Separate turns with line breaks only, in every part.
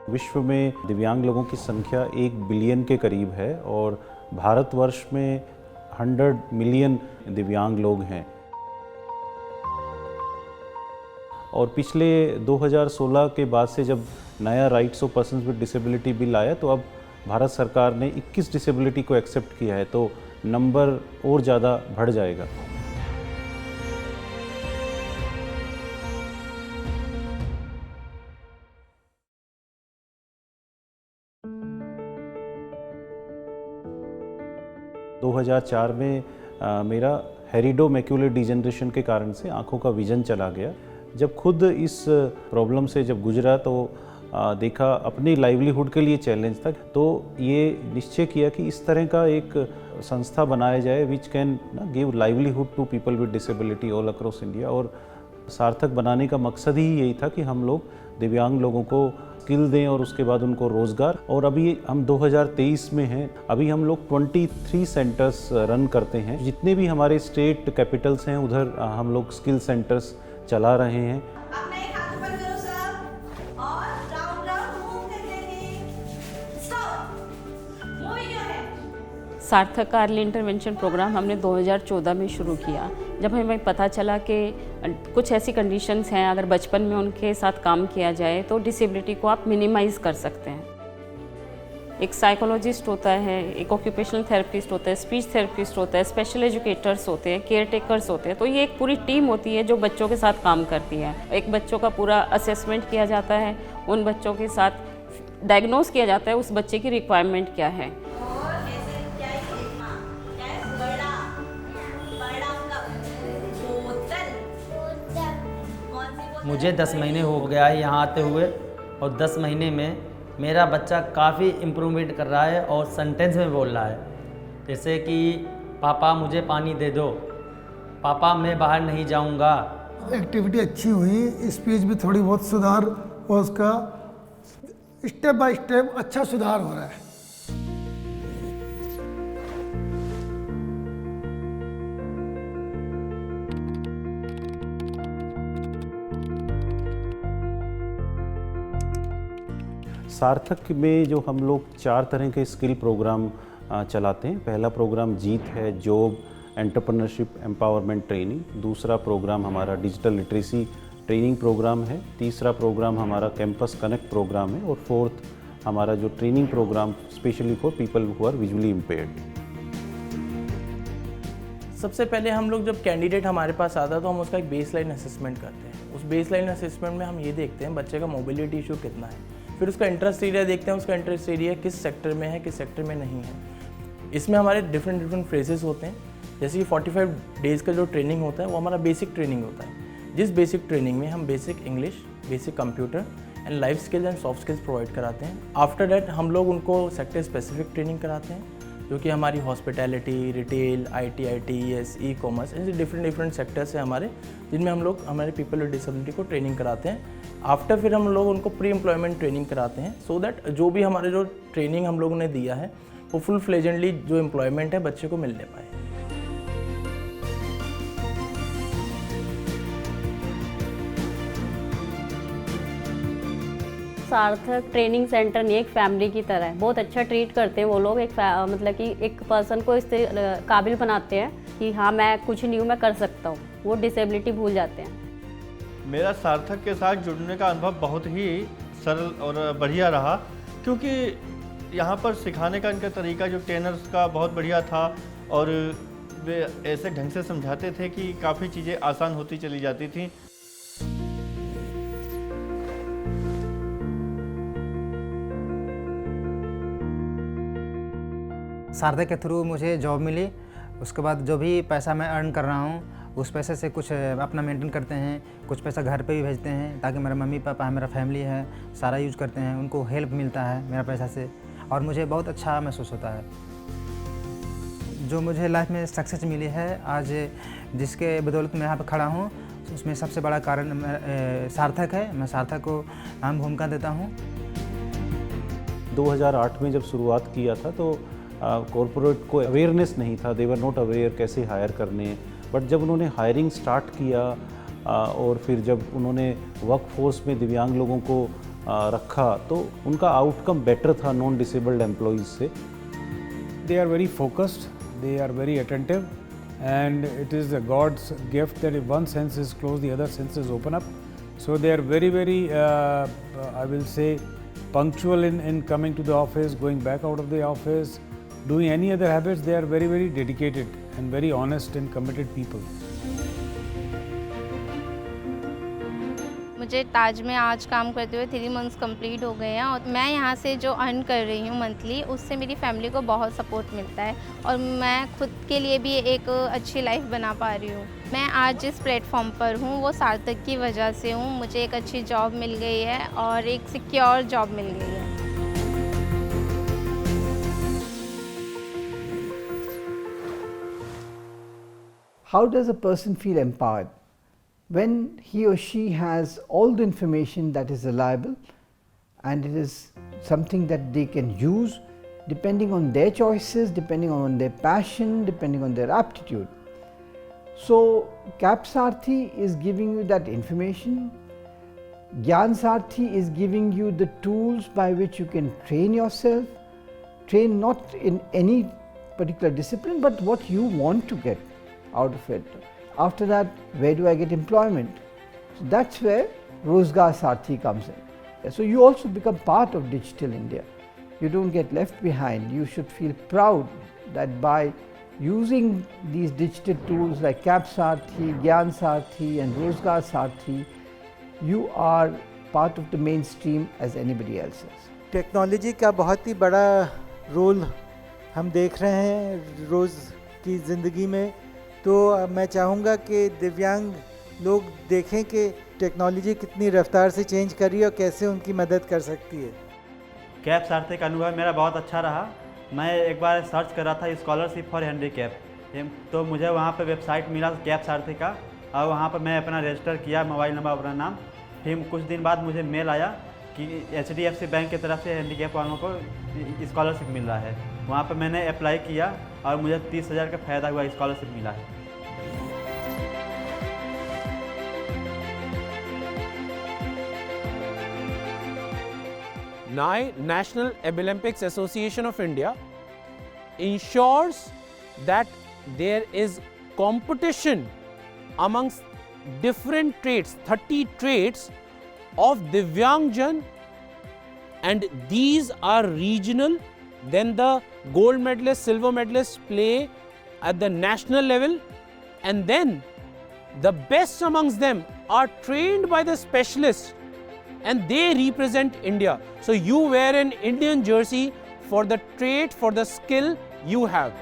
विश्व में दिव्यांग लोगों की संख्या 1 बिलियन के करीब है और भारतवर्ष में 100 मिलियन दिव्यांग लोग हैं। और पिछले 2016 के बाद से जब नया rights of persons with disability bill आया तो अब भारत सरकार ने 21 डिसेबिलिटी को एक्सेप्ट किया है, तो नंबर और ज़्यादा बढ़ जाएगा। दो 2004 में मेरा हेरिडो मैक्यूलर डिजेनरेशन के कारण से आँखों का विजन चला गया। जब खुद इस प्रॉब्लम से जब गुजरा तो देखा अपनी लाइवलीहुड के लिए चैलेंज था, तो ये निश्चय किया कि इस तरह का एक संस्था बनाया जाए which can give livelihood to people with disability all across India. और सार्थक बनाने का मकसद ही यही था कि हम लोग दिव्यांग लोगों को स्किल दें और उसके बाद उनको रोज़गार। और अभी हम 2023 में हैं, अभी हम लोग 23 सेंटर्स रन करते हैं। जितने भी हमारे स्टेट कैपिटल्स हैं उधर हम लोग स्किल सेंटर्स चला रहे हैं।
अपना एक हाथ ऊपर करो सब और राउंड राउंड मूव कर लेंगे। स्टॉप। Moving your head.
सार्थक का अर्ली इंटरवेंशन प्रोग्राम हमने 2014 में शुरू किया। जब हमें पता चला कि कुछ ऐसी कंडीशंस हैं, अगर बचपन में उनके साथ काम किया जाए तो डिसेबिलिटी को आप मिनिमाइज़ कर सकते हैं। एक साइकोलॉजिस्ट होता है, एक ऑक्यूपेशनल थेरेपिस्ट होता है, स्पीच थेरेपिस्ट होता है, स्पेशल एजुकेटर्स होते हैं, केयर टेकर्स होते हैं। तो ये एक पूरी टीम होती है जो बच्चों के साथ काम करती है। एक बच्चों का पूरा असेसमेंट किया जाता है, उन बच्चों के साथ डायग्नोस किया जाता है उस बच्चे की रिक्वायरमेंट क्या है।
मुझे 10 महीने हो गया है यहाँ आते हुए और 10 महीने में मेरा बच्चा काफ़ी इम्प्रूवमेंट कर रहा है और सेंटेंस में बोल रहा है, जैसे कि पापा मुझे पानी दे दो, पापा मैं बाहर नहीं जाऊँगा।
एक्टिविटी अच्छी हुई, स्पीच भी थोड़ी बहुत सुधार और उसका स्टेप बाय स्टेप अच्छा सुधार हो रहा है।
सार्थक में जो हम लोग 4 तरह के स्किल प्रोग्राम चलाते हैं। पहला प्रोग्राम जीत है, जॉब एंटरप्रेन्योरशिप एम्पावरमेंट ट्रेनिंग। दूसरा प्रोग्राम हमारा डिजिटल लिटरेसी ट्रेनिंग प्रोग्राम है। तीसरा प्रोग्राम हमारा कैंपस कनेक्ट प्रोग्राम है। और फोर्थ हमारा जो training programme specially for people who are visually impaired.
सबसे पहले हम लोग जब कैंडिडेट हमारे पास आता है तो हम उसका एक बेसलाइन असेसमेंट करते हैं। उस बेसलाइन असेसमेंट में हम ये देखते हैं बच्चे का मोबिलिटी इशू कितना है, फिर उसका इंटरेस्ट एरिया देखते हैं, उसका इंटरेस्ट एरिया किस सेक्टर में है, किस सेक्टर में नहीं है। इसमें हमारे डिफरेंट फ्रेजेस होते हैं, जैसे कि 45 डेज़ का जो ट्रेनिंग होता है वो हमारा बेसिक ट्रेनिंग होता है। जिस बेसिक ट्रेनिंग में हम basic English, basic computer and life skills and soft skills provide कराते हैं। आफ्टर दैट हम लोग उनको सेक्टर स्पेसिफिक ट्रेनिंग कराते हैं, जो कि हमारी hospitality, retail, IT, ITES, e-commerce, ऐसे डिफरेंट सेक्टर्स हैं हमारे, जिनमें हम लोग हमारे पीपल विद डिसेबिलिटी को ट्रेनिंग कराते हैं। आफ्टर फिर हम लोग उनको प्री एम्प्लॉयमेंट ट्रेनिंग कराते हैं, सो दैट जो भी हमारे जो ट्रेनिंग हम लोगों ने दिया है वो फुल फ्लेजेंटली जो एम्प्लॉयमेंट है बच्चे को मिलने पाए।
सार्थक ट्रेनिंग सेंटर नहीं, एक फैमिली की तरह है। बहुत अच्छा ट्रीट करते हैं वो लोग। मतलब कि एक पर्सन को इस काबिल बनाते हैं कि हाँ मैं कुछ नहीं हूँ, मैं कर सकता हूँ। वो डिसेबिलिटी भूल जाते हैं।
मेरा सार्थक के साथ जुड़ने का अनुभव बहुत ही सरल और बढ़िया रहा, क्योंकि यहाँ पर सिखाने का इनका तरीका जो ट्रेनर्स का बहुत बढ़िया था और वे ऐसे ढंग से समझाते थे कि काफ़ी चीज़ें आसान होती चली जाती थी।
सार्थक के थ्रू मुझे जॉब मिली। उसके बाद जो भी पैसा मैं अर्न कर रहा हूँ उस पैसे से कुछ अपना मेंटेन करते हैं, कुछ पैसा घर पे भी भेजते हैं ताकि मेरा मम्मी पापा है, मेरा फैमिली है, सारा यूज़ करते हैं, उनको हेल्प मिलता है मेरा पैसा से और मुझे बहुत अच्छा महसूस होता है। जो मुझे लाइफ में सक्सेस मिली है आज, जिसके बदौलत मैं यहाँ पर खड़ा हूँ, उसमें सबसे बड़ा कारण सार्थक है। मैं सार्थक को अहम भूमिका देता हूँ।
2008 में जब शुरुआत किया था तो कॉरपोरेट को अवेयरनेस नहीं था, दे वर नॉट अवेयर कैसे हायर करने हैं। बट जब उन्होंने हायरिंग स्टार्ट किया और फिर जब उन्होंने वर्क फोर्स में दिव्यांग लोगों को रखा तो उनका आउटकम बेटर था नॉन डिसेबल्ड एम्प्लॉइज से।
They are very focused, they are very attentive, and it is a God's gift that if one sense is closed, the other senses open up. So they are very, I will say, punctual in coming to the office, going back out of the office, doing any other habits. They are very dedicated and very honest and committed people.
मुझे ताज में आज काम करते हुए 3 months complete हो गए हैं और मैं यहाँ से जो अर्न कर रही हूँ मंथली, उससे मेरी फैमिली को बहुत सपोर्ट मिलता है और मैं खुद के लिए भी एक अच्छी लाइफ बना पा रही हूँ। मैं आज जिस प्लेटफॉर्म पर हूँ वो सार्थक की वजह से हूँ। मुझे एक अच्छी जॉब मिल गई है और एक सिक्योर जॉब मिल गई है।
How does a person feel empowered? When he or she has all the information that is reliable and it is something that they can use depending on their choices, depending on their passion, depending on their aptitude. So CAP Sarthi is giving you that information. Gyan Sarthi is giving you the tools by which you can train yourself, train not in any particular discipline but what you want to get out of it. After that, where do I get employment? So that's where Rozgar Sarthi comes in. So you also become part of Digital India. You don't get left behind. You should feel proud that by using these digital tools like CAP Sarthi, Gyan Sarthi and Rozgar Sarthi, you are part of the mainstream as anybody else is.
Technology का बहुत ही बड़ा role हम देख रहे हैं रोज़ की ज़िंदगी में। तो मैं चाहूँगा कि दिव्यांग लोग देखें कि टेक्नोलॉजी कितनी रफ्तार से चेंज कर रही है और कैसे उनकी मदद कर सकती है।
कैप सार्थक का अनुभव मेरा बहुत अच्छा रहा। मैं एक बार सर्च कर रहा था स्कॉलरशिप फॉर हैंडीकैप, तो मुझे वहाँ पे वेबसाइट मिला कैप सार्थक का और वहाँ पर मैं अपना रजिस्टर किया, मोबाइल नंबर अपना नाम। फिर कुछ दिन बाद मुझे मेल आया कि HDFC बैंक की तरफ से हैंडीकैप वालों को स्कॉलरशिप मिल रहा है। वहाँ पर मैंने अप्लाई किया और मुझे 30,000 का फ़ायदा हुआ, स्कॉलरशिप मिला है।
NAI, National Olympics Association of India, ensures that there is competition amongst different trades, 30 trades of Divyangjan, and these are regional. Then the gold medalists, silver medalists play at the national level, and then the best amongst them are trained by the specialists and they represent India. So you wear an Indian jersey for the trait, for the skill you have.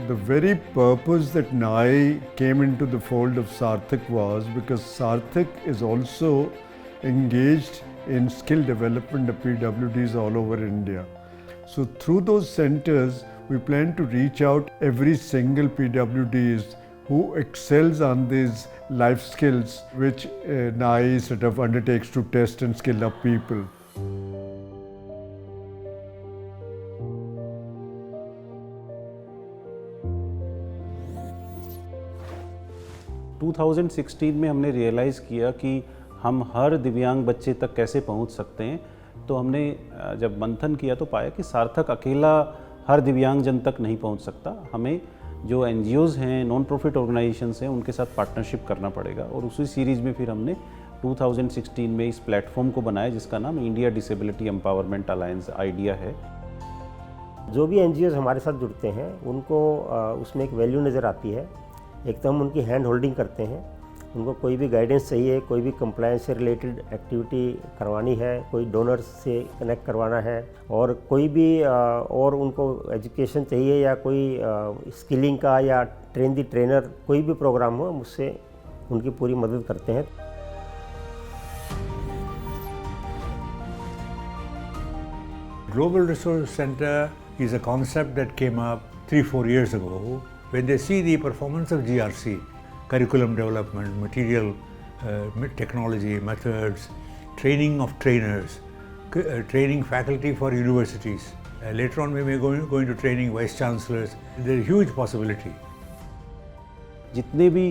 The very purpose that NAI came into the fold of Sarthak was because Sarthak is also engaged in skill development of PWDs all over India. So through those centers, we plan to reach out every single PWDs who excels on these life skills which NAI sort of undertakes to test and skill up people.
To 2016 में हमने realise किया कि हम हर दिव्यांग बच्चे तक कैसे पहुंच सकते हैं। तो हमने जब मंथन किया तो पाया कि सार्थक अकेला हर दिव्यांगजन तक नहीं पहुंच सकता। हमें जो NGOs हैं, नॉन प्रॉफिट ऑर्गेनाइजेशंस हैं, उनके साथ पार्टनरशिप करना पड़ेगा। और उसी सीरीज़ में फिर हमने 2016 में इस प्लेटफॉर्म को बनाया जिसका नाम India disability empowerment alliance idea है।
जो भी NGOs हमारे साथ जुड़ते हैं उनको उसमें एक वैल्यू नज़र आती है। एक तो हम उनकी हैंड होल्डिंग करते हैं, उनको कोई भी गाइडेंस चाहिए, कोई भी कंप्लायंस से रिलेटेड एक्टिविटी करवानी है, कोई डोनर्स से कनेक्ट करवाना है, और कोई भी और उनको एजुकेशन चाहिए या कोई स्किलिंग का या ट्रेन दी ट्रेनर कोई भी प्रोग्राम हो, मुझसे उनकी पूरी मदद करते हैं।
Global Resource Center is a concept that came up 3-4 years ago when they see the performance of GRC, curriculum development, material, technology, methods, training of trainers, training faculty for universities. Later on we may go into training vice chancellors. There is a huge possibility.
जितने भी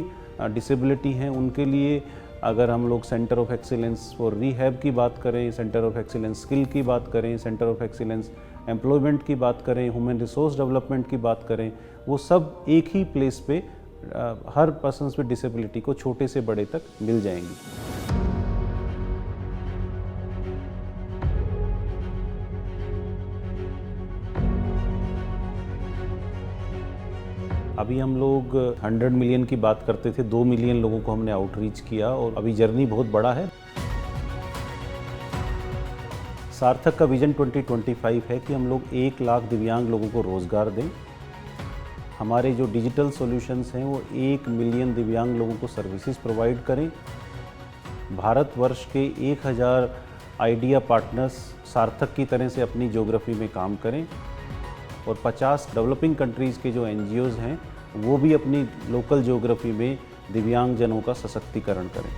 disability हैं उनके लिए अगर हम लोग centre of excellence for rehab की बात करें, सेंटर ऑफ एक्सीलेंस स्किल की बात करें, सेंटर ऑफ एक्सीलेंस एम्प्लॉयमेंट की बात करें, ह्यूमन रिसोर्स डेवलपमेंट की बात करें, वो सब एक ही प्लेस पे हर पर्सन्स विद डिसेबिलिटी को छोटे से बड़े तक मिल जाएंगी। अभी हम लोग 100 मिलियन की बात करते थे, 2 मिलियन लोगों को हमने आउटरीच किया और अभी जर्नी बहुत बड़ा है। सार्थक का विजन 2025 है कि हम लोग 1 लाख दिव्यांग लोगों को रोज़गार दें। हमारे जो डिजिटल सॉल्यूशंस हैं वो 1 मिलियन दिव्यांग लोगों को सर्विसेज प्रोवाइड करें। भारतवर्ष के 1000 आइडिया पार्टनर्स सार्थक की तरह से अपनी ज्योग्राफी में काम करें और 50 डेवलपिंग कंट्रीज़ के जो NGOs हैं वो भी अपनी लोकल ज्योग्राफी में दिव्यांग जनों का सशक्तिकरण करें।